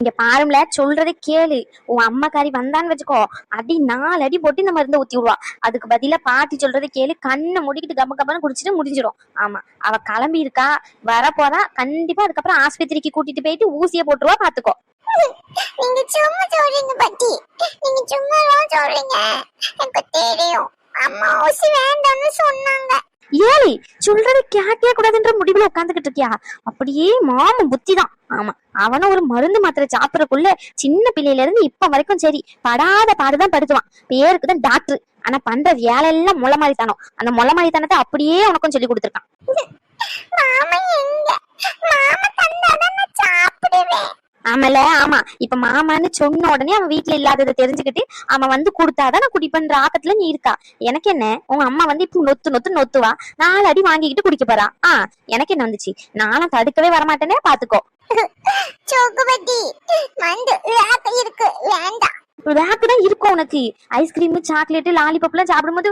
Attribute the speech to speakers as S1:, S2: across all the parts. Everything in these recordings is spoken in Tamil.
S1: இங்க பாரும்ல, சொல்றதை கேளு. உன் அம்மாக்காரி வந்தான்னு வச்சுக்கோ, அடி 4 அடி போட்டு இந்த மருந்தை ஊத்தி விடுவா. அதுக்கு பதிலா பாட்டி சொல்றதை கேளு, கண்ணை மூடிக்கிட்டு கம்ம கம்மன்னு குடிச்சிட்டு முடிஞ்சிடும். ஆமா, அவ கிளம்பி இருக்கா, வரப்போறா. கண்டிப்பா அதுக்கப்புறம் ஆஸ்பத்திரிக்கு கூட்டிட்டு போயிட்டு ஊசியை போட்டுருவா, பாத்துக்கோ.
S2: நீங்க சும்மா சொல்றீங்க பாட்டி, நீங்க சும்மா சொல்றீங்க. எனக்கு தெரியும் அம்மா ஊசி வேண்டாம்னு சொன்னாங்க.
S1: ஏழை சொல்றதை கேட்கவே கூடாதுன்ற முடிவுல உட்காந்துக்கிட்டு இருக்கியா? அப்படியே மாம புத்தி தான். ஆமா, அவனும் ஒரு மருந்து மாத்திரை சாப்பிடறக்குள்ள சின்ன பிள்ளையில இருந்து இப்ப வரைக்கும் சரி படாத பாடுதான் படுத்துவான். பேருக்கு தான் டாக்டர், ஆனா பண்ற வேலை எல்லாம் முளை மாதிரித்தானோ. அந்த முளை மாதிரித்தானத்தை அப்படியே உனக்கும் சொல்லி கொடுத்துருக்கான்.
S2: மாமா எங்க? மாமா தந்தாதான் நான் சாப்பிடுவேன்.
S1: ஆமல, ஆமா. இப்ப மாமான்னு சொன்ன உடனே அவன் வீட்டுல இல்லாததை தெரிஞ்சுக்கிட்டு அவன் வந்து கொடுத்தாதான் நான் குடிப்பேன்ற ஆக்கத்துல நீ இருக்கா. எனக்கு என்ன, உங்க அம்மா வந்து இப்ப நொத்து நொத்து நொத்துவா, 4 அடி வாங்கிக்கிட்டு குடிக்க போறா. எனக்கு என்ன வந்துச்சு, நானும் தடுக்கவே வரமாட்டேனே, பாத்துக்கோ.
S2: சோகுபதி மந்து இருக்கு, வேண்டாம்.
S1: வேக்குதான் இருக்கும் உனக்கு. ஐஸ்கிரீம், சாக்லேட், லாலிபப் எல்லாம் சாப்பிடும்போது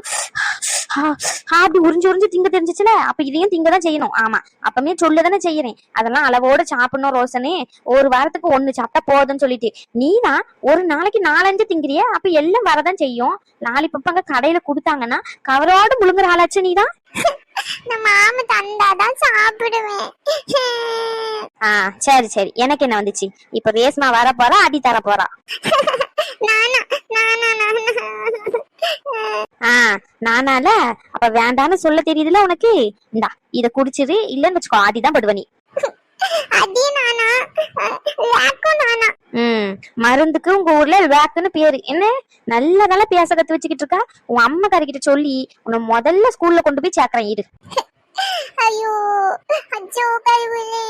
S1: அப்படி உறிஞ்சு உறிஞ்சு திங்க தெரிஞ்சிச்சுல, அப்ப இதையும் திங்கதான் செய்யணும். ஆமா, அப்பமே சொல்லதானே செய்யறேன், அதெல்லாம் அளவோட சாப்பிடணும் ரோசனே. ஒரு வாரத்துக்கு 1 சாப்பிட்டா போதும்னு சொல்லிட்டு நீதான் ஒரு நாளைக்கு 4-5 திங்கிறிய, அப்ப எல்லாம் வரதான் செய்யும். லாலிபப் அங்க கடையில கொடுத்தாங்கன்னா கவரோடு முழுங்குற ஆளாச்சு நீதான்.
S2: மாமா தந்தாதான் சாப்பிடுவேன்.
S1: சரி சரி, எனக்கு என்ன வந்துச்சு. இப்ப ரேஸ்மா வர போறா, அடி தர போறா. நானால அப்ப வேண்டான்னு சொல்ல தெரியுதுல உனக்கு. இந்தா இத குடிச்சிரு, இல்லன்னு வச்சுக்கோ அடிதான் படுவ நீ. மருந்துக்கு உங்க ஊர்ல வேக்குன்னு பேரு. என்ன நல்லதெல்லாம் பேச கத்து வச்சுக்கிட்டு இருக்கா. உன் அம்மா கறிக்கிட்ட சொல்லி உன்னை முதல்ல ஸ்கூல்ல கொண்டு போய் சேர்க்கிறேன் இரு.
S2: ஐயோ அச்சோ கடவுளே,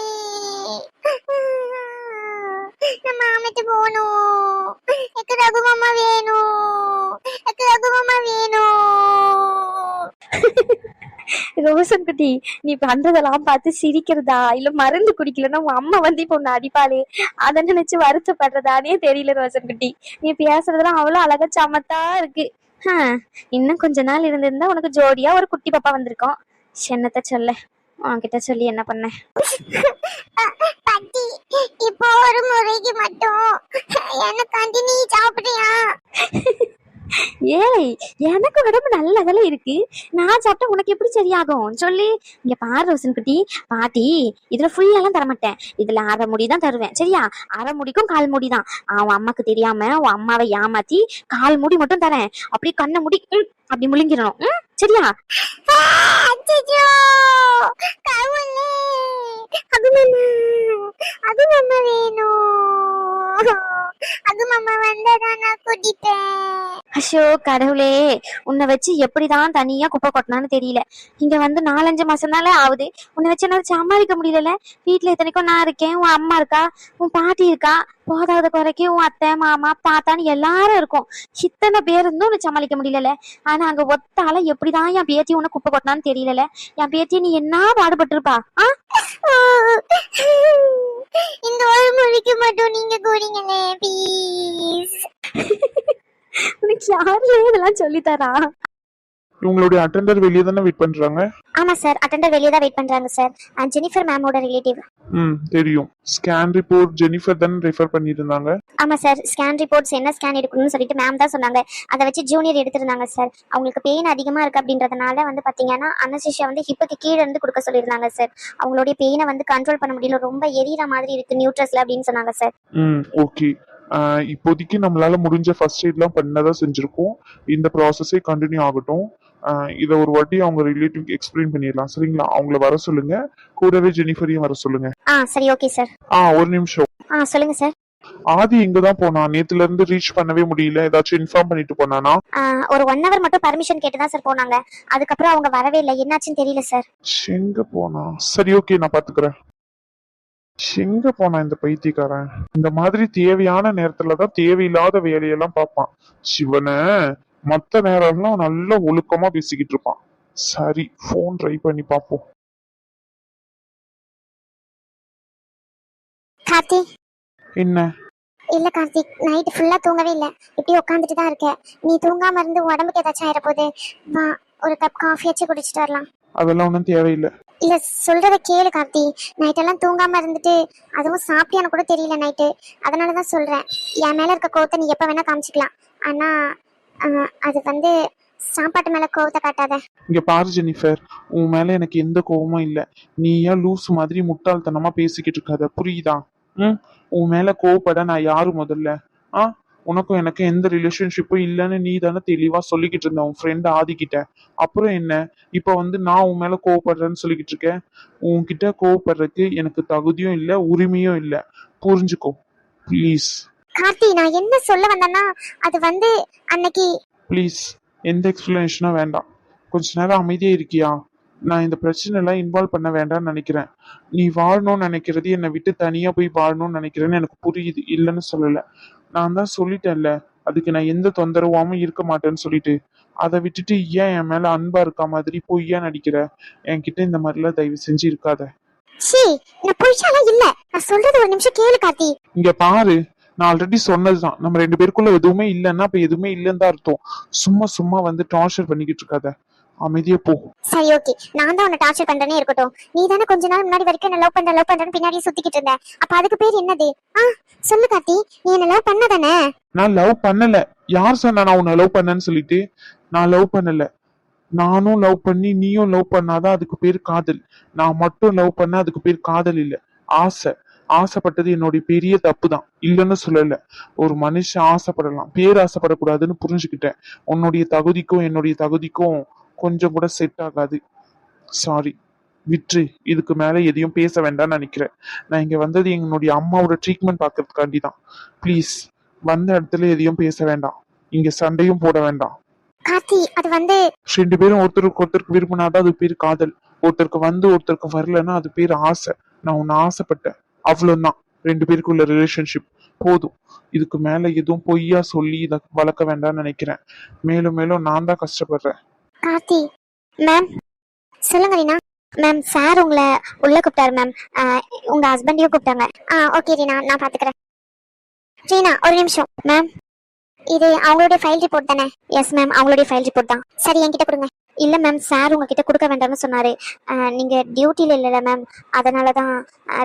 S2: நம்ம மாமிட்டு போகணும். எனக்கு ரகு மாமா வேணும், எனக்கு ரகு மாமா வேணும்.
S1: ரோசன் குட்டி, நீ பண்றதெல்லாம் பார்த்து சிரிக்கிறதா இல்ல மருந்து குடிக்கலன்னா உன் அம்மா வந்து இப்ப உன்னை அடிப்பாளே அதை நினைச்சு வருத்தப்படுறதானே தெரியல ரோசன் குட்டி. நீ பேசுறதெல்லாம் அவ்வளவு அழகா சமத்தா இருக்கு. இன்னும் கொஞ்ச நாள் இருந்திருந்தா உனக்கு ஜோடியா ஒரு குட்டி பாப்பா வந்திருக்கோம். என்னத்த சொல்ல, உன்கிட்ட சொல்லி என்ன பண்ண.
S2: பாட்டி, இப்போ ஒரு முறைக்கு மட்டும் எனக்காண்டி நீ சாப்பிடுறியா?
S1: ஏய், எனக்கு உடம்பு நல்லதெல்லாம் இருக்கு, நான் சாப்பிட்டா உனக்கு எப்படி சரியாகும் சொல்லி. இங்க பாரு ரோசன் குட்டி, பாட்டி இதுல ஃபுல்லாலாம் தரமாட்டேன், இதுல 1/2 முடி தான் தருவேன் சரியா. 1/2 முடிக்கும் 1/4 முடி தான். அவன் அம்மாக்கு தெரியாம உன் அம்மாவை ஏமாத்தி 1/4 முடி மட்டும் தரேன். அப்படி கண்ண முடி அப்படி முழுங்கிடணும் சரியா.
S2: அது மாமா வேணும், அது மாமா வந்தாதான் நான் குடிப்பேன்.
S1: அஷோ கடவுளே, உன்னை வச்சு எப்படிதான் தனியா குப்பை கொட்டினான்னு தெரியல. இங்க வந்து 4-5 மாசம்னாலே ஆகுது. உன்னை வச்சு என்னால சமாளிக்க முடியல. வீட்டுல இத்தனைக்கும் நான் இருக்கேன், உன் அம்மா இருக்கா, உன் பாட்டி இருக்கா, போதாத குறைக்கு உன் அத்தை மாமா தாத்தான்னு எல்லாரும் இருக்கும். இத்தனை பேர் இருந்தும் உன்னை சமாளிக்க முடியல. ஆனா அங்க ஒத்தால எப்படிதான் என் பேத்தி உன்னை குப்பை கொட்டினான்னு தெரியல. என் பேத்தியை நீ என்ன பாடுபட்டிருப்பா.
S2: இந்த ஒரு மொழிக்கு மட்டும் நீங்க கூறிங்களே ப்ளீஸ்.
S1: உனக்கு யாரு இதெல்லாம் சொல்லித்தரா?
S3: உங்களுடைய அட்டெண்டர் வெளியே தானே வெயிட் பண்றாங்க?
S2: ஆமா சார், அட்டெண்டர் வெளியே தான் வெயிட் பண்றாங்க சார். ஜெனிஃபர் மேமோட ரிலேட்டிவ்.
S3: தெரியும். ஸ்கேன் ரிப்போர்ட் ஜெனிஃபர் தான் ரெஃபர் பண்ணிருந்தாங்க.
S2: ஆமா சார், ஸ்கேன் ரிப்போர்ட்ஸ் என்ன ஸ்கேன் எடுக்கணும்னு சொல்லிட்டு மேம் தான் சொன்னாங்க. அதை வச்சு ஜூனியர் எடுத்திருந்தாங்க சார். அவங்களுக்கு பெயின் அதிகமா இருக்கு அப்படின்றதுனால வந்து பாத்தீங்கன்னா அனஸ்தீசியா வந்து ஹிப்புக்கு கீழே இருந்து கொடுக்க சொல்லியிருந்தாங்க சார். அவங்களுடைய பெயினை வந்து கண்ட்ரோல் பண்ண முடியல, ரொம்ப எரியற மாதிரி இருக்கு நியூட்ரஸ்ல அப்படின்னு சொன்னாங்க சார்.
S3: ஓகே, இப்போதைக்கு நம்மளால முடிஞ்ச ஃபர்ஸ்ட் எய்ட்லாம் பண்ணதான் செஞ்சிருக்கோம். இந்த ப்ராசஸே கண்டினியூ ஆகட்டும். இதை ஒரு வாட்டி அவங்க ரிலேட்டிவ் எக்ஸ்பிளைன் பண்ணிடலாம் சரிங்களா. அவங்கள வர சொல்லுங்க, கூடவே ஜெனிஃபரையும் வர சொல்லுங்க.
S2: சரி ஓகே சார்.
S3: ஒரு நிமிஷம்.
S2: சொல்லுங்க சார்.
S3: ஆதி எங்கதான் போனா? நேத்துல இருந்து ரீச் பண்ணவே முடியல, ஏதாச்சும் இன்ஃபார்ம் பண்ணிட்டு போனானா?
S2: ஒரு 1 hour மட்டும் பர்மிஷன் கேட்டு தான் சார் போனாங்க. அதுக்கப்புறம் அவங்க வரவே இல்லை, என்னாச்சுன்னு தெரியல சார்.
S3: எங்க போனா? சரி ஓகே, நான் பாத்துக்கிறேன். எங்க போனா இந்த பைத்தியக்காரன்? இந்த மாதிரி தேவையான நேரத்துலதான் தேவையில்லாத வேலையெல்லாம் பார்ப்பான். சிவனை மத்த நேரம்லாம் நல்ல ஒழுக்கமா பேசிக்கிட்டு இருப்பான். சரி, போன் ட்ரை பண்ணி பாப்போம்.
S2: கார்த்தி.
S3: என்ன?
S2: இல்ல கார்த்திக், நைட் ஃபுல்லா தூங்கவே இல்ல, இப்படி உட்காந்துட்டு தான் இருக்கேன். நீ தூங்காம இருந்து உடம்புக்கு ஏதாச்சும் ஆயிர போகுது. வா, ஒரு கப் காஃபி வச்சு குடிச்சிட்டு வரலாம்.
S3: அதெல்லாம் ஒன்றும் தேவையில்லை.
S2: இல்ல சொல்றத கேளு கார்த்தி. நைட்டெல்லாம் தூங்காம இருந்துட்டு அதுவும் சாப்பிட்டியான்னு கூட தெரியல நைட்டு. அதனாலதான் சொல்றேன், என் மேல இருக்க கோவத்தை நீ எப்ப வேணா காமிச்சிக்கலாம். ஆனா அது வந்து சாப்பாட்டு மேல கோவத்தை காட்டாத.
S3: இங்க பாரு ஜெனிஃபர், உன் மேல எனக்கு எந்த கோவமும் இல்ல. நீ ஏன் லூஸ் மாதிரி முட்டாள்தனமா பேசிக்கிட்டு இருக்காத, புரியுதா? ம். உன் மேல கோவப்பட நான் யாரு முதல்ல? ஆ உனக்கும் எனக்கு எந்த ரிலேஷன்ஷிப்பும் இல்லைன்னு நீ தானே தெளிவா சொல்லிக்கிட்டு இருந்த உன் ஃப்ரெண்ட் ஆதிக்கிட்ட. அப்புறம் என்ன? இப்ப வந்து நான் உன் மேல கோவப்படுறேன்னு சொல்லிக்கிட்டு இருக்கேன். உன்கிட்ட கோவப்படுறதுக்கு எனக்கு தகுதியும் இல்ல, உரிமையும் இல்ல. புரிஞ்சுக்கோ ப்ளீஸ்.
S2: கார்த்தி, நான் என்ன சொல்ல வந்தேன்னா, அது வந்து அன்னைக்கு.
S3: ப்ளீஸ், எந்த எக்ஸ்பிளனேஷனும் வேண்டாம். கொஞ்ச நேரம் அமைதியா இருக்கியா? நான் இந்த பிரச்சனைலாம் இன்வால்வ் பண்ண வேண்டாம்னு நினைக்கிறேன். நீ வாழணும்னு நினைக்கிறது என்னை விட்டு தனியா போய் வாழணும்னு நினைக்கிறேன்னு எனக்கு புரியுது, இல்லைன்னு சொல்லல. நான் தான் சொல்லிட்டேன்ல, அதுக்கு நான் எந்த தொந்தரவாம இருக்க மாட்டேன்னு சொல்லிட்டு. அதை விட்டுட்டு ஏன் என் மேல அன்பா இருக்க மாதிரி பொய்யா நடிக்கிற? என்கிட்ட இந்த மாதிரிலாம் தயவு செஞ்சு இருக்காத.
S2: சீ, நான் பொய்ச்சாலாம் இல்ல. நான் சொல்றது ஒரு நிமிஷம் கேளு கார்த்தி.
S3: இங்க பாரு, நான் ஆல்ரெடி சொன்னதுதான், நம்ம ரெண்டு பேருக்குள்ள எதுவுமே இல்லைன்னா அப்ப எதுவுமே இல்லைன்னு தான் அர்த்தம். சும்மா சும்மா வந்து டார்ச்சர் பண்ணிக்கிட்டு இருக்காத, அமைதியா போ.
S2: சரி, ஓகே, நான் தான் உன்னை டார்ச்சர் பண்றேனே இருக்கட்டும். நீ தானே கொஞ்ச நாள் முன்னாடி வரைக்கும் என்ன லவ் பண்றேன்னு பின்னாடியே சுத்திக்கிட்டு இருந்த. அப்ப அதுக்கு பேர் என்னது? சொல்லு கார்த்தி, நீ என்ன லவ் பண்ணதானே?
S3: நான் லவ் பண்ணல. யார் சொன்னா நான் உன்னை லவ் பண்ணேன்னு சொல்லிட்டு? நான் லவ் பண்ணல. நானும் லவ் பண்ணி நீயும் லவ் பண்ணாதான் அதுக்கு பேர் காதல். நான் மட்டும் லவ் பண்ண அதுக்கு பேர் காதல் இல்ல, ஆசை. ஆசைப்பட்டது என்னுடைய பெரிய தப்பு தான், இல்லைன்னு சொல்லல. ஒரு மனுஷன் ஆசைப்படலாம், பேர் ஆசைப்படக்கூடாதுன்னு புரிஞ்சுக்கிட்டேன். உன்னுடைய தகுதிக்கும் என்னுடைய தகுதிக்கும் கொஞ்சம் கூட செட் ஆகாது. சாரி, விட்ரு. இதுக்கு மேல எதையும் பேச வேண்டாம்னு நினைக்கிறேன். நான் இங்க வந்தது என்னுடைய அம்மாவோட ட்ரீட்மெண்ட் பார்க்கறதுக்காண்டி தான். ப்ளீஸ், வந்த இடத்துல எதையும் பேச வேண்டாம், இங்க சண்டையும் போட வேண்டாம்.
S2: கார்த்தி, அது வந்து
S3: ரெண்டு பேரும் ஒருத்தருக்கு ஒருத்தருக்கு விரும்பினாதான் அது பேர் காதல். ஒருத்தருக்கு வந்து ஒருத்தருக்கு வரலன்னா அது பேர் ஆசை. நான் உன்னை ஆசைப்பட்டேன், அவ்வளவுதான். ரெண்டு பேருக்குள்ள ரிலேஷன்ஷிப் போதும். இதுக்கு மேல எதுவும் பொய்யா சொல்லி இதை வளர்க்க வேண்டாம்னு நினைக்கிறேன். மேலும் மேலும் நான் தான் கஷ்டப்படுறேன்.
S2: கார்த்தி. மேம், சொல்லுங்க ரீனா. மேம், சார் உங்களை உள்ள கூப்பிட்டாரு மேம். உங்க ஹஸ்பண்டையும் கூப்பிட்டாங்க. ஓகே ரீனா, நான் பாத்துக்கிறேன். ரீனா, ஒரு நிமிஷம். மேம், இது அவங்களுடைய ஃபைல் ரிப்போர்ட் தானே? எஸ் மேம், அவங்களுடைய ஃபைல் ரிப்போர்ட் தான். சரி, என்கிட்ட கொடுங்க. இல்ல மேம், சார் உங்ககிட்ட கொடுக்க வேண்டாம்னு சொன்னாரு. நீங்க டியூட்டில இல்லல மேம், அதனாலதான்.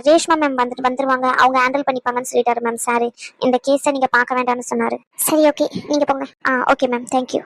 S2: ரேஷ்மா மேம் வந்துருவாங்க, அவங்க ஹேண்டில் பண்ணிப்பாங்கன்னு சொல்லிட்டாரு மேம் சார். இந்த கேஸை நீங்க பார்க்க வேண்டாம்னு சொன்னாரு. சரி, ஓகே, நீங்க போங்க. Okay ma'am, thank you.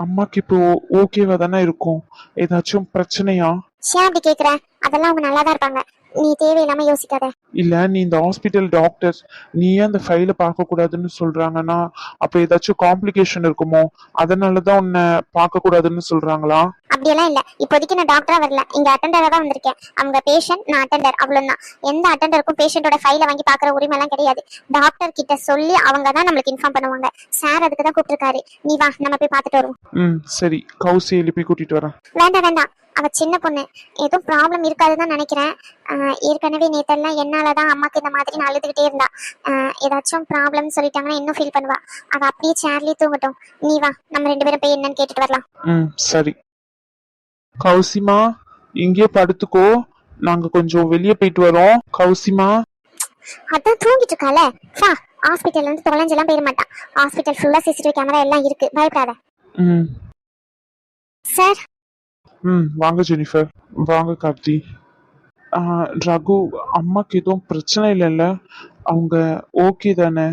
S3: அம்மாக்கு இப்போ ஓகேவா தானே இருக்கும்? ஏதாச்சும் பிரச்சனையா?
S2: ஏன் அப்படி கேக்குற? அதெல்லாம் அவங்க நல்லா தான் இருப்பாங்க. நீ தேவையில்லாம யோசிக்காத.
S3: இல்ல, நீ இந்த ஹாஸ்பிட்டல் டாக்டர், நீ ஏன் அந்த ஃபைல பார்க்க கூடாதுன்னு சொல்றாங்கன்னா அப்ப ஏதாச்சும் காம்ப்ளிகேஷன் இருக்குமோ? அதனாலதான் உன்னை பார்க்க கூடாதுன்னு சொல்றாங்களா?
S2: அப்படியெல்லாம் இல்ல. இப்போதைக்கு நான் டாக்டரா வரல, இங்க அட்டெண்டரா தான் வந்திருக்கேன். அவங்க பேஷண்ட், நான் அட்டெண்டர், அவ்வளவுதான். எந்த அட்டெண்டருக்கும் பேஷண்டோட ஃபைலை வாங்கி பாக்குற உரிமை எல்லாம் கிடையாது. டாக்டர் கிட்ட சொல்லி அவங்க தான் நம்மளுக்கு இன்ஃபார்ம் பண்ணுவாங்க. சார் அதுக்கு தான் கூப்பிட்டுருக்காரு. நீ வா, நம்ம போய் பார்த்துட்டு வருவோம்.
S3: சரி, கௌசி எழுப்பி கூட்டிட்டு வரேன்.
S2: வேண்டாம் வேண்டாம், அவ சின்ன பொண்ணு, எதுவும் ப்ராப்ளம் இருக்காதுதான் நினைக்கிறேன். ஏற்கனவே நேத்தெல்லாம் என்னாலதான் அம்மாக்கு இந்த மாதிரி நான் அழுதுகிட்டே இருந்தா. ஏதாச்சும் ப்ராப்ளம் சொல்லிட்டாங்கன்னா இன்னும் ஃபீல் பண்ணுவா. அவ அப்படியே சேர்லயே தூங்கட்டும். நீ வா, நம்ம ரெண்டு பேரும் போய் என்னன்னு கேட்டுட்டு வரலாம்.
S3: சரி. கௌசிமா, இங்கே படுத்துக்கோ, நாங்க கொஞ்சம் வெளியே போயிட்டு வரோம். கௌசிமா.
S2: அதான் தூங்கிட்டு இருக்கால. வா, ஹாஸ்பிட்டல்ல இருந்து தொலைஞ்செல்லாம் போயிட மாட்டான். ஹாஸ்பிட்டல் ஃபுல்லா சிசிடிவி கேமரா எல்லாம் இருக்கு, பயப்படாத. சார்.
S3: வாங்க ஜெனிஃபர், வாங்க கார்த்தி. ரகு, அம்மாக்கு எதுவும் பிரச்சனை இல்லைல்ல? அவங்க ஓகே தானே?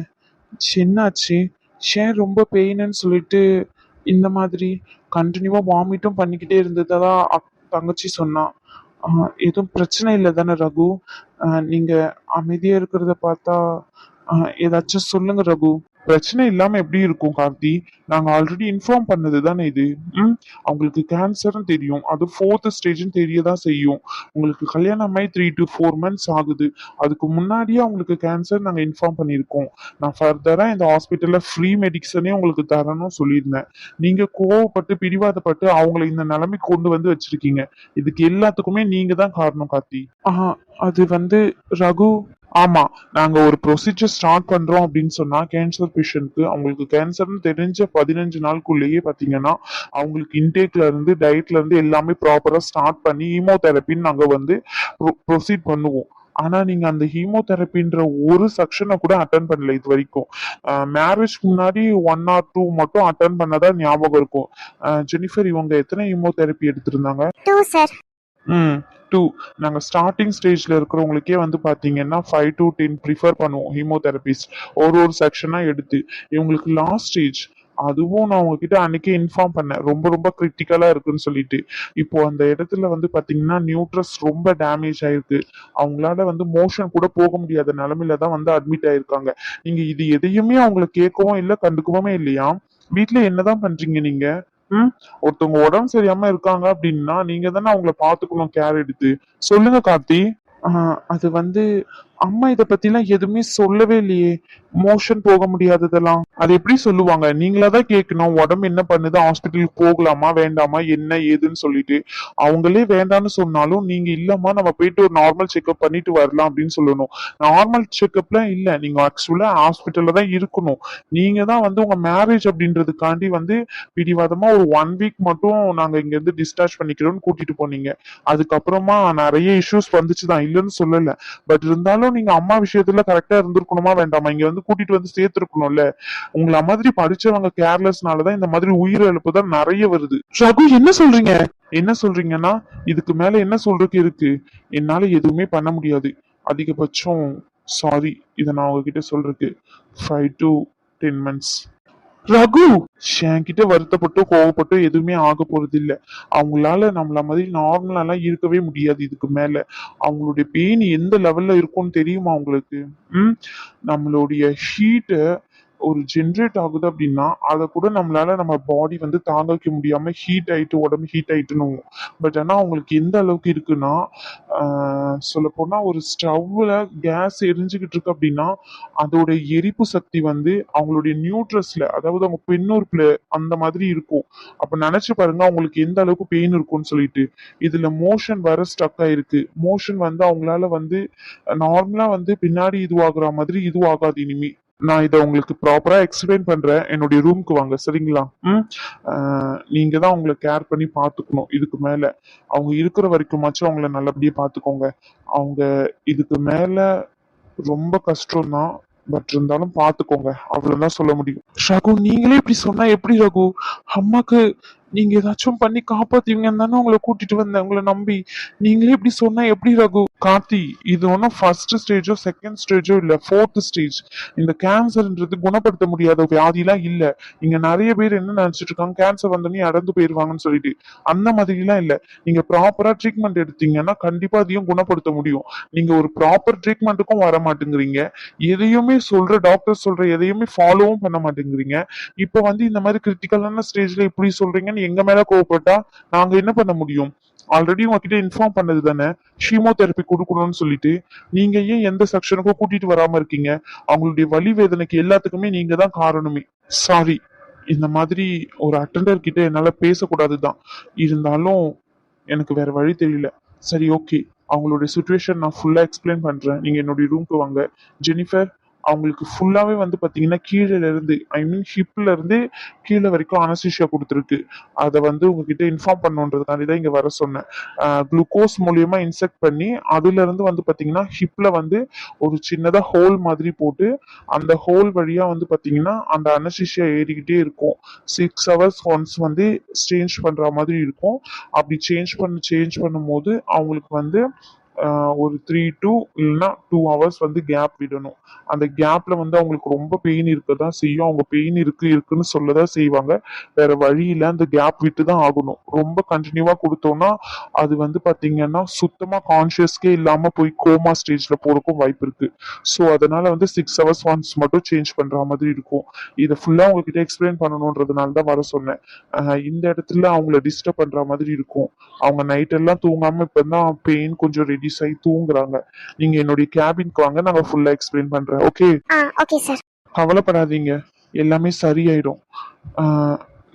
S3: என்னாச்சு? ஏன் ரொம்ப பெயின்னு சொல்லிட்டு இந்த மாதிரி கண்டினியூவா வாமிட்டும் பண்ணிக்கிட்டே இருந்ததா தங்கச்சி சொன்னான். எதுவும் பிரச்சனை இல்லை தானே ரகு? நீங்க அமைதியா இருக்கிறத பார்த்தா ஏதாச்சும் சொல்லுங்க ரகு. பிரச்சனை இல்லாம எப்படி இருக்கும் கார்த்தி? நாங்க ஆல்ரெடி இன்ஃபார்ம் பண்ணது தானே இது. அவங்களுக்கு கேன்சர்னு தெரியும், அது 4th ஸ்டேஜ்னு தெரியதான் செய்யும். உங்களுக்கு கல்யாணம் ஆகி 3 to 4 months ஆகுது. அதுக்கு முன்னாடியே அவங்களுக்கு கேன்சர் நாங்க இன்ஃபார்ம் பண்ணியிருக்கோம். நான் ஃபர்தரா இந்த ஹாஸ்பிட்டல்ல ஃப்ரீ மெடிசனே உங்களுக்கு தரணும் சொல்லியிருந்தேன். நீங்க கோவப்பட்டு பிடிவாதப்பட்டு அவங்கள இந்த நிலைமைக்கு கொண்டு வந்து வச்சிருக்கீங்க. இதுக்கு எல்லாத்துக்குமே நீங்க தான் காரணம் கார்த்தி. அது வந்து ரகு, ஆமா, நாங்க ஒரு ப்ரொசீஜர் ஸ்டார்ட் பண்றோம் அப்படின்னு சொன்னா கேன்சர் பேஷண்ட்க்கு அவங்களுக்கு கேன்சர்னு தெரிஞ்ச 15 நாளுக்குள்ளேயே பாத்தீங்கன்னா அவங்களுக்கு இன்டேக்ல இருந்து டயட்ல இருந்து எல்லாமே ப்ராப்பரா ஸ்டார்ட் பண்ணி ஹீமோதெரப்பின்னு நாங்க வந்து ப்ரொசீட் பண்ணுவோம். ஆனா நீங்க அந்த ஹீமோதெரப்பின்ற ஒரு செக்ஷனை கூட அட்டன் பண்ணல இது வரைக்கும். மேரேஜ்க்கு முன்னாடி 1 or 2 மட்டும் அட்டன் பண்ணதா ஞாபகம் இருக்கும். ஜெனிஃபர், இவங்க எத்தனை ஹீமோதெரப்பி எடுத்திருந்தாங்க?
S2: 2 சார்.
S3: 2. நாங்கள் ஸ்டார்டிங் ஸ்டேஜில் இருக்கிறவங்களுக்கே வந்து பார்த்தீங்கன்னா 5 to 10 ப்ரிஃபர் பண்ணுவோம் ஹீமோதெரபிஸ்ட் ஒரு செக்ஷனாக எடுத்து. இவங்களுக்கு லாஸ்ட் ஸ்டேஜ், அதுவும் நான் உங்ககிட்ட அன்னைக்கே இன்ஃபார்ம் பண்ணேன் ரொம்ப ரொம்ப கிரிட்டிக்கலாக இருக்குன்னு சொல்லிட்டு. இப்போ அந்த இடத்துல வந்து பார்த்தீங்கன்னா நியூட்ரஸ் ரொம்ப டேமேஜ் ஆயிருக்கு. அவங்களால வந்து மோஷன் கூட போக முடியாத நிலமையில தான் வந்து அட்மிட் ஆயிருக்காங்க. நீங்க இது எதையுமே அவங்கள கேட்கவும் இல்லை கண்டுக்கவுமே இல்லையா? வீட்ல என்னதான் பண்றீங்க நீங்க? ம் ஒருத்தவங்க உடம்பு சரியாம இருக்காங்க அப்படின்னா நீங்க தானே அவங்கள பாத்துக்கணும் கேர் எடுத்து. சொல்லுங்க கார்த்தி. அது வந்து அம்மா இத பத்திலாம் எதுவுமே சொல்லவே இல்லையே. மோஷன் போக முடியாததெல்லாம் அது எப்படி சொல்லுவாங்க? நீங்களா தான் கேட்கணும். உடம்பு என்ன பண்ணுது, ஹாஸ்பிட்டலுக்கு போகலாமா வேண்டாமா என்ன ஏதுன்னு சொல்லிட்டு. அவங்களே வேண்டாம்னு சொன்னாலும் நீங்க இல்லம்மா நம்ம போயிட்டு ஒரு நார்மல் செக்அப் பண்ணிட்டு வரலாம் அப்படின்னு சொல்லணும். நார்மல் செக்அப்லாம் இல்ல, நீங்க ஆக்சுவலா ஹாஸ்பிட்டல்ல தான் இருக்கணும். நீங்க தான் வந்து உங்க மேரேஜ் அப்படின்றதுக்காண்டி வந்து பிடிவாதமா ஒரு 1 வீக் மட்டும் நாங்க இங்க இருந்து டிஸ்சார்ஜ் பண்ணிக்கிறோம்னு கூட்டிட்டு போனீங்க. அதுக்கப்புறமா நிறைய இஷ்யூஸ் வந்துச்சுதான், இல்லைன்னு சொல்லல. பட் இருந்தாலும் நீங்க அம்மா விஷயத்துல கரெக்டா இருந்திருக்கணுமா வேண்டாமா? இங்க வந்து கூட்டிட்டு வந்து சேர்த்திருக்கணும்ல. உங்களை மாதிரி படிச்சவங்க கேர்லெஸ்னாலதான் இந்த மாதிரி உயிரிழப்பு தான் நிறைய வருது. ரகு என்ன சொல்றீங்க? என்ன சொல்றீங்கன்னா இதுக்கு மேல என்ன சொல்றதுக்கு இருக்கு? என்னால எதுவுமே பண்ண முடியாது. அதிகபட்சம் சாரி, இதை நான் உங்ககிட்ட சொல்றதுக்கு 5 to 10 months. ரகு என்கிட்ட வருத்தப்பட்டோ கோவப்பட்டோ எதுவுமே ஆக போறது இல்ல. அவங்களால நம்மள மாதிரி நார்மலாலாம் இருக்கவே முடியாது இதுக்கு மேல. அவங்களுடைய பெயின் எந்த லெவல்ல இருக்கும்னு தெரியுமா உங்களுக்கு? ம் நம்மளுடைய ஹீட்ட ஒரு ஜென்ரேட் ஆகுது அப்படின்னா அதை கூட நம்மளால நம்ம பாடி வந்து தாங்க வைக்க முடியாம ஹீட் ஆயிட்டு உடம்பு ஹீட் ஆயிட்டுன்னு. பட் ஆனா அவங்களுக்கு எந்த அளவுக்கு இருக்குன்னா சொல்ல போனா ஒரு ஸ்டவ்ல கேஸ் எரிஞ்சுக்கிட்டு இருக்கு அப்படின்னா அதோட எரிப்பு சக்தி வந்து அவங்களுடைய நியூட்ரஸ்ல, அதாவது அவங்க பெண்ணுறுப்புல அந்த மாதிரி இருக்கும். அப்ப நினைச்சு பாருங்க அவங்களுக்கு எந்த அளவுக்கு பெயின் இருக்கும்னு சொல்லிட்டு. இதுல மோஷன் வர ஸ்டக் ஆயிருக்கு. மோஷன் வந்து அவங்களால வந்து நார்மலா வந்து பின்னாடி இதுவாகுற மாதிரி இதுவாகாது இனிமே. நான் இதை உங்களுக்கு ப்ராப்பரா எக்ஸ்பிளைன் பண்றேன். என்னுடைய ரூம்க்கு வாங்க சரிங்களா? நீங்க தான் அவங்கள கேர் பண்ணி பாத்துக்கணும். இதுக்கு மேல அவங்க இருக்கிற வரைக்குமாச்சும் அவங்கள நல்லபடியா பாத்துக்கோங்க. அவங்க இதுக்கு மேல ரொம்ப கஷ்டம் தான், பட் இருந்தாலும் பாத்துக்கோங்க, அவ்வளவுதான் சொல்ல முடியும். ரகு நீங்களே இப்படி சொன்னா எப்படி ரகு? அம்மாக்கு நீங்க ஏதாச்சும் பண்ணி காப்பாத்துவீங்கன்னு தானே உங்களை கூட்டிட்டு வந்தேன், உங்களை நம்பி. நீங்களே இப்படி சொன்னா எப்படி ரகு? கார்த்தி, இது ஒன்றும் ஃபர்ஸ்ட் ஸ்டேஜோ செகண்ட் ஸ்டேஜோ இல்ல, 4th ஸ்டேஜ். இந்த கேன்சர்ன்றது குணப்படுத்த முடியாத வியாதிலாம் இல்ல. இங்க நிறைய பேர் என்ன நினைச்சிட்டு இருக்காங்க, கேன்சர் வந்தோடனே இறந்து போயிருவாங்கன்னு சொல்லிட்டு. அந்த மாதிரிலாம் இல்ல. நீங்க ப்ராப்பரா ட்ரீட்மெண்ட் எடுத்தீங்கன்னா கண்டிப்பா அதையும் குணப்படுத்த முடியும். நீங்க ஒரு ப்ராப்பர் ட்ரீட்மெண்ட்டுக்கும் வர மாட்டேங்கிறீங்க. எதையுமே சொல்ற டாக்டர் சொல்ற எதையுமே ஃபாலோவும் பண்ண மாட்டேங்கிறீங்க. இப்போ வந்து இந்த மாதிரி கிரிட்டிக்கலான ஸ்டேஜ்ல இப்படி சொல்றீங்கன்னு எங்க மேல கோவப்பட்டா நாங்க என்ன பண்ண முடியும்? ஆல்ரெடி உங்ககிட்ட இன்ஃபார்ம் பண்ணது தானே கீமோதெரப்பி கொடுக்கணும்னு சொல்லிட்டு. நீங்க ஏன் எந்த செக்ஷனுக்கும் கூட்டிட்டு வராம இருக்கீங்க? அவங்களுடைய வலி வேதனைக்கு எல்லாத்துக்குமே நீங்க தான் காரணமே. சாரி, இந்த மாதிரி ஒரு அட்டெண்டர் கிட்ட என்னால பேசக்கூடாதுதான். இருந்தாலும் எனக்கு வேற வழி தெரியல. சரி ஓகே, அவங்களுடைய சுச்சுவேஷன் நான் ஃபுல்லா எக்ஸ்பிளைன் பண்றேன். நீங்க என்னுடைய ரூம்க்கு வாங்க. ஜெனிஃபர், அவங்களுக்கு ஃபுல்லாவே வந்து பாத்தீங்கன்னா கீழே இருந்து ஐ மீன் ஹிப்ல இருந்து கீழே வரைக்கும் அனஸ்தீசியா கொடுத்துருக்கு. அதை வந்து உங்ககிட்ட இன்ஃபார்ம் பண்ணுன்றதுக்காண்டி தான் இங்க வர சொன்னேன். குளுக்கோஸ் மூலியமா இன்செக்ட் பண்ணி அதுல இருந்து வந்து பாத்தீங்கன்னா ஹிப்ல வந்து ஒரு சின்னதா ஹோல் மாதிரி போட்டு அந்த ஹோல் வழியா வந்து பாத்தீங்கன்னா அந்த அனஸ்தீசியா ஏறிக்கிட்டே இருக்கும். 6 hours ஒன்ஸ் வந்து சேஞ்ச் பண்ற மாதிரி இருக்கும். அப்படி சேஞ்ச் பண்ணும்போது அவங்களுக்கு வந்து ஒரு 3 to இல்லைன்னா 2 hours வந்து கேப் விடணும். அந்த கேப்ல வந்து அவங்களுக்கு ரொம்ப பெயின் இருக்கதான் செய்யும். அவங்க பெயின் இருக்குன்னு சொல்லதான் செய்வாங்க. வேற வழியில அந்த கேப் விட்டு தான் ஆகணும். ரொம்ப கண்டினியூவா கொடுத்தோம்னா அது வந்து பாத்தீங்கன்னா சுத்தமா கான்சியஸ்கே இல்லாம போய் கோமா ஸ்டேஜ்ல போறதுக்கும் வாய்ப்பு இருக்கு. ஸோ அதனால வந்து 6 hours ஒன்ஸ் மட்டும் சேஞ்ச் பண்ற மாதிரி இருக்கும். இதை ஃபுல்லா உங்ககிட்ட எக்ஸ்பிளைன் பண்ணணுன்றதுனால தான் வர சொன்னேன். இந்த இடத்துல அவங்கள டிஸ்டர்ப் பண்ற மாதிரி இருக்கும். அவங்க நைட் எல்லாம் தூங்காம இப்பதான் பெயின் கொஞ்சம் ரெடியூஸ் ஆகி தூங்குறாங்க. நீங்க என்னுடைய கேபின்க்கு வாங்க, நாங்க ஃபுல்லா எக்ஸ்பிளைன் பண்றேன். ஓகே?
S2: Okay sir.
S3: கவலைப்படாதீங்க, எல்லாமே சரியாயிடும்.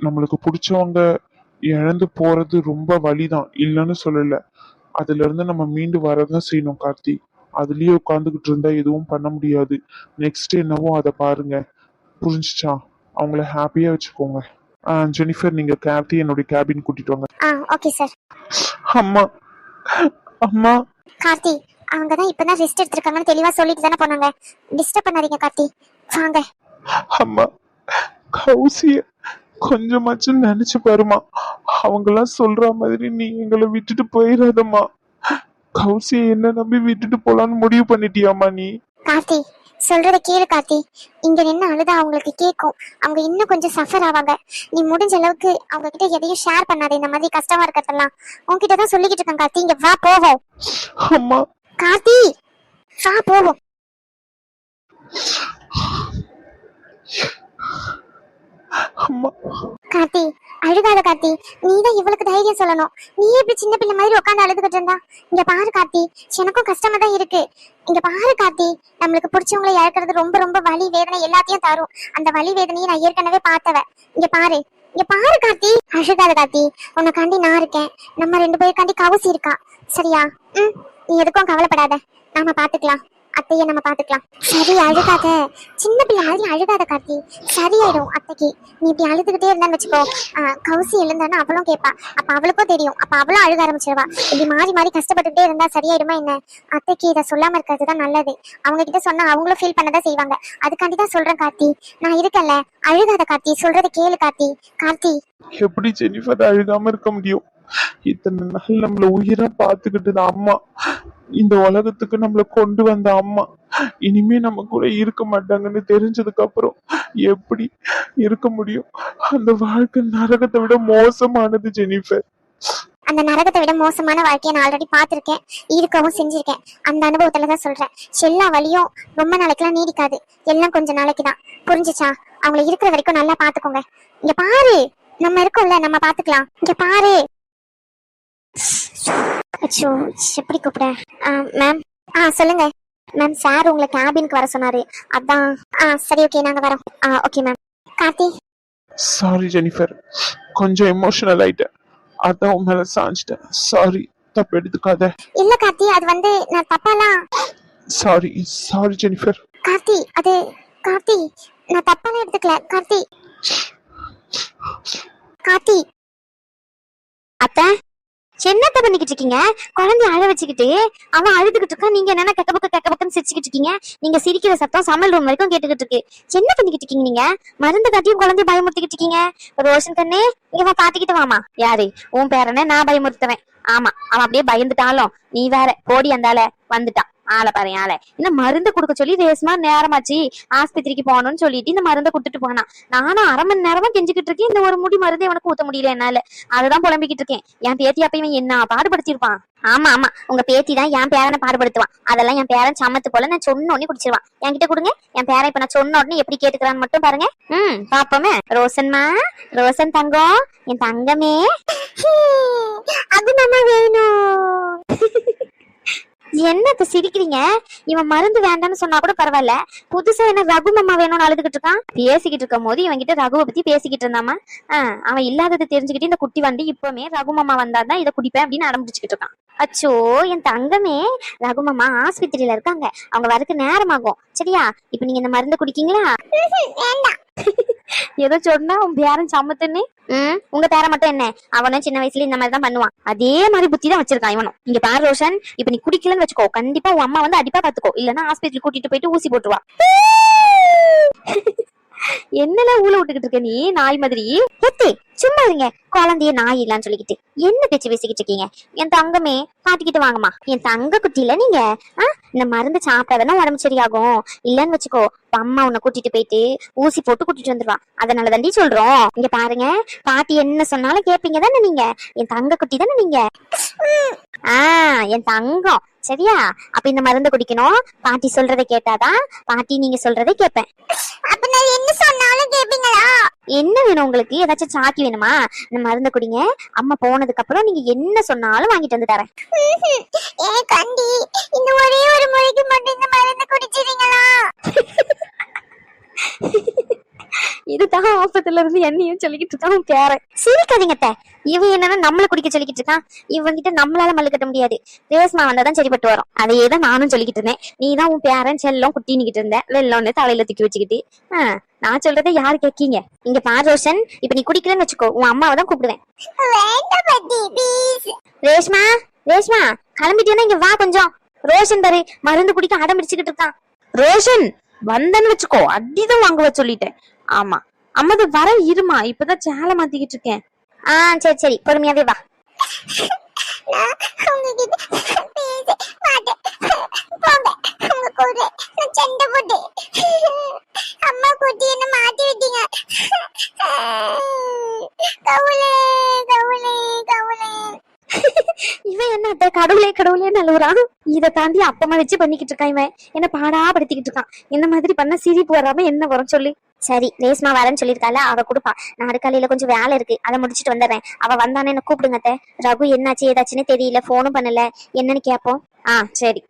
S3: நம்மளுக்கு பிடிச்சவங்க இழந்து போறது ரொம்ப வலிதான், இல்லைன்னு சொல்லல. அதுல இருந்து நம்ம மீண்டு வரதான் செய்யணும் கார்த்தி. அதுலயே உட்காந்துக்கிட்டு இருந்தா எதுவும் பண்ண முடியாது. நெக்ஸ்ட் என்னவோ அதை பாருங்க. புரிஞ்சுச்சா? அவங்கள ஹாப்பியா வச்சுக்கோங்க. ஜெனிஃபர், நீங்க கார்த்தி என்னுடைய கேபின் கூட்டிட்டு வாங்க.
S2: Okay sir.
S3: அம்மா, அம்மா.
S2: கார்த்தி, அவங்க தான் இப்பதான் ரெஸ்ட் எடுத்திருக்காங்கன்னு தெளிவா சொல்லிட்டு தானே போனாங்க. டிஸ்டர்ப் பண்ணாதீங்க கார்த்தி, வாங்க.
S3: அம்மா, கௌசிய கொஞ்சமாச்சும் நினைச்சு பாருமா. அவங்கெல்லாம் சொல்ற மாதிரி நீ எங்களை விட்டுட்டு போயிடாதம்மா. கௌசியை என்ன நம்பி விட்டுட்டு போலான்னு முடிவு பண்ணிட்டியாமா நீ?
S2: கார்த்தி சொல்றத கேளு கார்த்தி. இங்க நின்று அழுதா அவங்களுக்கு கேட்கும். அவங்க இன்னும் கொஞ்சம் சஃபர் ஆவாங்க. நீ முடிஞ்ச அளவுக்கு அவங்க கிட்ட எதையும் ஷேர் பண்ணாத. இந்த மாதிரி கஷ்டமா இருக்கிறதெல்லாம் உன்கிட்ட தான் சொல்லிக்கிட்டு இருக்கேன் கார்த்தி. இங்க வா போவோம்.
S3: அம்மா
S2: கார்த்தி வா போவோம்.
S3: அம்மா
S2: கார்த்தி அழுகாத கார்த்தி. நீதான் இவளுக்கு தைரியம் சொல்லணும். நீ இப்படி சின்ன பிள்ளை மாதிரி உட்காந்து அழுதுகிட்டு இருந்தா இங்க பாரு கார்த்தி. எனக்கும் கஷ்டமா தான் இருக்கு. இங்க பாரு கார்த்தி, நம்மளுக்கு பிடிச்சவங்களை இழக்கிறது ரொம்ப ரொம்ப வலி வேதனை எல்லாத்தையும் தரும். அந்த வலி வேதனையை நான் ஏற்கனவே பார்த்தவ. இங்க பாரு, இங்க பாரு கார்த்தி. அழுகாத கார்த்தி, உனக்காண்டி நான் இருக்கேன். நம்ம 2 பேருக்காண்டி கவுசி இருக்கா. சரியா? நீ எதுக்கும் கவலைப்படாத. நாம பாத்துக்கலாம். அத்தைய நம்ம பாத்துக்கலாம். சரி அழுகாத. சின்ன பிள்ளை மாதிரி அழுகாத கார்த்தி. சரியாயிடும் அத்தைக்கு. நீ இப்படி அழுதுகிட்டே இருந்தான்னு வச்சுக்கோ. கவுசி எழுந்தானா அவளும் கேட்பா. அப்ப அவளுக்கும் தெரியும். அப்ப அவளும் அழுக ஆரம்பிச்சிருவா. இப்படி மாறி மாறி கஷ்டப்பட்டுட்டே இருந்தா சரியாயிடுமா என்ன? அத்தைக்கு இதை சொல்லாம இருக்கிறதுதான் நல்லது. அவங்க கிட்ட சொன்னா அவங்களும் ஃபீல் பண்ணதான் செய்வாங்க. அதுக்காண்டி தான் சொல்றேன் கார்த்தி. நான் இருக்கல. அழுகாத கார்த்தி. சொல்றதை கேளு கார்த்தி. கார்த்தி
S3: எப்படி ஜெனிஃபர் அழுகாம இருக்க முடியும்? இத்தனை நாள் நம்மள உயிரா பாத்துக்கிட்டது அம்மா. இந்த உலகத்துக்கு நம்மள கொண்டு வந்த அம்மா இனிமே நம்ம கூட இருக்க மாட்டாங்கன்னு தெரிஞ்சதுக்கு அப்புறம் எப்படி இருக்க முடியும்? அந்த வாழ்க்கை நரகத்தை விட மோசமானது ஜெனிஃபர்.
S2: அந்த நரகத்தை விட மோசமான வாழ்க்கையை நான் ஆல்ரெடி பார்த்திருக்கேன். இருக்கவும் செஞ்சிருக்கேன். அந்த அனுபவத்துலதான் சொல்றேன். எல்லா வழியும் ரொம்ப நாளைக்கெல்லாம் நீடிக்காது. எல்லாம் கொஞ்ச நாளைக்கு தான். புரிஞ்சுச்சா? அவங்களை இருக்கிற வரைக்கும் நல்லா பாத்துக்கோங்க. இங்க பாரு, நம்ம இருக்கோம்ல, நம்ம பாத்துக்கலாம். இங்க பாரு. அச்சோ, எப்படி கூப்பிட? மேம். சொல்லுங்க மேம். சார் உங்களை கேபினுக்கு வர சொன்னாரு. அதான். சரி ஓகே, நாங்க வரோம். Okay ma'am. Karthi
S3: sorry Jennifer, கொஞ்சம் எமோஷனல் ஆயிட்டேன். அதான் உன் மேல சாஞ்சிட்டேன். சாரி, தப்பு எடுத்துக்காத.
S2: இல்ல கார்த்தி, அது வந்து நான் தப்பாலாம்.
S3: Sorry sorry Jennifer.
S2: கார்த்தி அது கார்த்தி நான் தப்பாலாம் எடுத்துக்கல கார்த்தி. கார்த்தி
S1: அத்தை, என்னத்த பண்ணிக்கிட்டு இருக்கீங்க? குழந்தைய அழ வச்சுக்கிட்டு அவன் அழுதுகிட்டு இருக்கான். நீங்க என்னன்னா கெக்க பக்கன்னு சிரிச்சுக்கிட்டு இருக்கீங்க. நீங்க சிரிக்கிற சத்தம் சமையல் ரூம் வரைக்கும் கேட்டுக்கிட்டு இருக்கு. என்ன பண்ணிக்கிட்டு இருக்கீங்க நீங்க? மருந்து காட்டியும் குழந்தைய பயமுறுத்திக்கிட்டு இருக்கீங்க. ரோஷன் கண்ணே, இங்க வா, பாத்துக்கிட்டு வாமா. யாரு? உன் பேரனை நான் பயமுறுத்துவேன். ஆமா, அவன் அப்படியே பயந்துட்டாலும் நீ வேற போடி. அந்தால வந்துட்டான். ஆளை பாரு ஆளை. இந்த மருந்து கொடுக்க சொல்லி ரேஸ்மா நேரமாச்சு ஆஸ்பத்திரிக்கு போகணும்னு சொல்லிட்டு இந்த மருந்தை கொடுத்துட்டு போனான். நானும் 1/2 மணி நேரமா கெஞ்சிக்கிட்டு இருக்கேன். இந்த ஒரு முடி மருந்து உனக்கு ஊத்த முடியல என்னால. அதுதான் புலம்பிக்கிட்டு இருக்கேன். என் பேத்தி அப்பயும் என்ன பாடுபடுத்திருப்பான். ஆமா ஆமா, உங்க பேத்தி தான் என் பேரனை பாடுபடுத்துவான். அதெல்லாம் என் பேரன் சமத்து போல நான் சொன்ன உடனே குடிச்சிருவான். என்கிட்ட கொடுங்க. என் பேரன் இப்ப நான் சொன்ன உடனே எப்படி கேட்டுக்கிறான்னு மட்டும் பாருங்க. பாப்போமே. ரோசன்மா, ரோசன் தங்கம், என் தங்கமே,
S2: அது நம்ம வேணும்.
S1: என்னத்த சிரிக்கிறீங்க? இவன் மருந்து வேண்டாம்னு சொன்னா கூட பரவாயில்ல, புதுசா என்ன ரகு மாமா வேணும்னு அழுதுகிட்டு இருக்கான். பேசிக்கிட்டு இருக்கும் போது இவன் கிட்ட ரகுவை பத்தி பேசிக்கிட்டு இருந்தாமா. அவன் இல்லாதது தெரிஞ்சுக்கிட்டு இந்த குட்டி வண்டி இப்பவுமே ரகு மாமா வந்தாதான் இதை குடிப்பேன் அப்படின்னு அடம்பிடிச்சுக்கிட்டு இருக்கான். அச்சோ, என் தங்கமே, ரகு மாமா ஆஸ்பத்திரியில இருக்காங்க. அவங்க வரக்கு நேரமாகும். சரியா? இப்ப நீங்க இந்த மருந்து குடிக்கீங்களா? ஏதோ சொன்னா உன் பேரன் சமத்துன்னு. உங்க பேர மட்டும் என்ன, அவனும் சின்ன வயசுல இந்த மாதிரி தான் பண்ணுவான். அதே மாதிரி புத்தி தான் வச்சிருக்கான் இவனும். இங்க பாரு ரோஷன், இப்ப நீ குடிக்கலன்னு வச்சுக்கோ, கண்டிப்பா உன் அம்மா வந்து அடிப்பா பாத்துக்கோ. இல்லன்னா ஆஸ்பத்திரி கூட்டிட்டு போயிட்டு ஊசி போட்டுருவா. என்னெல்லாம் ஊழ விட்டுக்கிட்டு இருக்க நீ நாய் மாதிரி? எத்தே சும்மா இருங்க. குழந்தைய நாய் இல்லான்னு சொல்லிக்கிட்டு என்ன பேச்சு பேசிக்கிட்டு இருக்கீங்க? என் தங்கமே, காட்டிக்கிட்டு வாங்கம்மா. என் தங்க குட்டியில நீங்க இந்த மருந்து சாப்பிட்டாதானே உடம்பு சரியாகும். இல்லன்னு வச்சுக்கோ, அம்மா உன்னை கூட்டிட்டு போயிட்டு ஊசி போட்டு கூட்டிட்டு வந்துருவா. அதனால தாண்டி சொல்றோம். இங்க பாருங்க, பாட்டி என்ன சொன்னாலும் கேப்பீங்க தானே நீங்க? என் தங்க குட்டி தானே நீங்க? என் தங்கம். சரியா? அப்ப இந்த மருந்து குடிக்கணும். பாட்டி சொல்றதை கேட்டாதான் பாட்டி நீங்க சொல்றதை கேட்பேன்.
S2: அப்ப நான் என்ன சொன்னாலும் கேப்பீங்களா?
S1: என்ன வேணும் உங்களுக்கு? ஏதாச்சும் சாக்கி வேணுமா? இந்த மருந்து குடிங்க. அம்மா போனதுக்கு அப்புறம் நீங்க என்ன சொன்னாலும் வாங்கிட்டு வந்து தரேன்.
S2: கண்டி இந்த ஒரே ஒரு முறைக்கு மட்டும் இந்த மருந்து குடிச்சிரீங்களா?
S1: இதுதான் ஆபத்துல இருந்து என்னையும் சொல்லிக்கிட்டு இருக்கான் பேரன். சிரிக்காதீங்க. இவன் என்னன்னா நம்மள குடிக்க சொல்லிக்கிட்டு இருக்கான். இவங்கிட்ட நம்மளால மல்லு கட்ட முடியாது. ரேஸ்மா வந்தாதான் சரிப்பட்டு வரும். அதையே தான் நானும் சொல்லிக்கிட்டு இருந்தேன். நீதான் உன் பேரன் செல்லம் குட்டினிக்கிட்டு இருந்த வெள்ளம்னு தலையில தூக்கி வச்சுக்கிட்டு. நான் சொல்றதை யாரு கேக்கீங்க? இங்க பாரு ரோஷன், இப்ப நீ குடிக்கலன்னு வச்சுக்கோ, உன் அம்மாவை தான் கூப்பிடுவேன். ரேஷ்மா, ரேஷ்மா கிளம்பிட்டேன்னா இங்க வா கொஞ்சம். ரோஷன் பாரு மருந்து குடிக்க அடம் பிடிச்சுக்கிட்டு இருக்கான். ரோஷன் வந்தன்னு வச்சுக்கோ, அடிதான் வாங்குவ சொல்லிட்டேன். ஆமா, அம்மது வர இருமா, இப்பதான் சேலை மாத்திக்கிட்டு இருக்கேன்.
S2: சரி சரி, பொறுமையாவே வா. அம்மா கூட்டி என்ன மாட்டி விட்டீங்க. கவுளே கவுளே கவுளே.
S1: இவன் என்ன அத்தை கடவுளே கடவுளே நல்லூரான். இதை தாண்டி அப்பமா வச்சு பண்ணிக்கிட்டு இருக்கான். இவன் என்ன பாடா படுத்திக்கிட்டு இருக்கான். இந்த மாதிரி பண்ண சிரிப்பு வராம என்ன வரும் சொல்லி.
S2: சரி, ரேஸ்மா வரேன்னு சொல்லியிருக்கால, அவ கொடுப்பா. நான் அடுக்காலையில கொஞ்சம் வேலை இருக்கு, அதை முடிச்சிட்டு வந்துடுறேன். அவ வந்தானே என்ன கூப்பிடுங்க அத்தை. ரகு என்னாச்சு ஏதாச்சுன்னு தெரியல, போனும் பண்ணல, என்னன்னு கேட்போம்.
S1: சரி.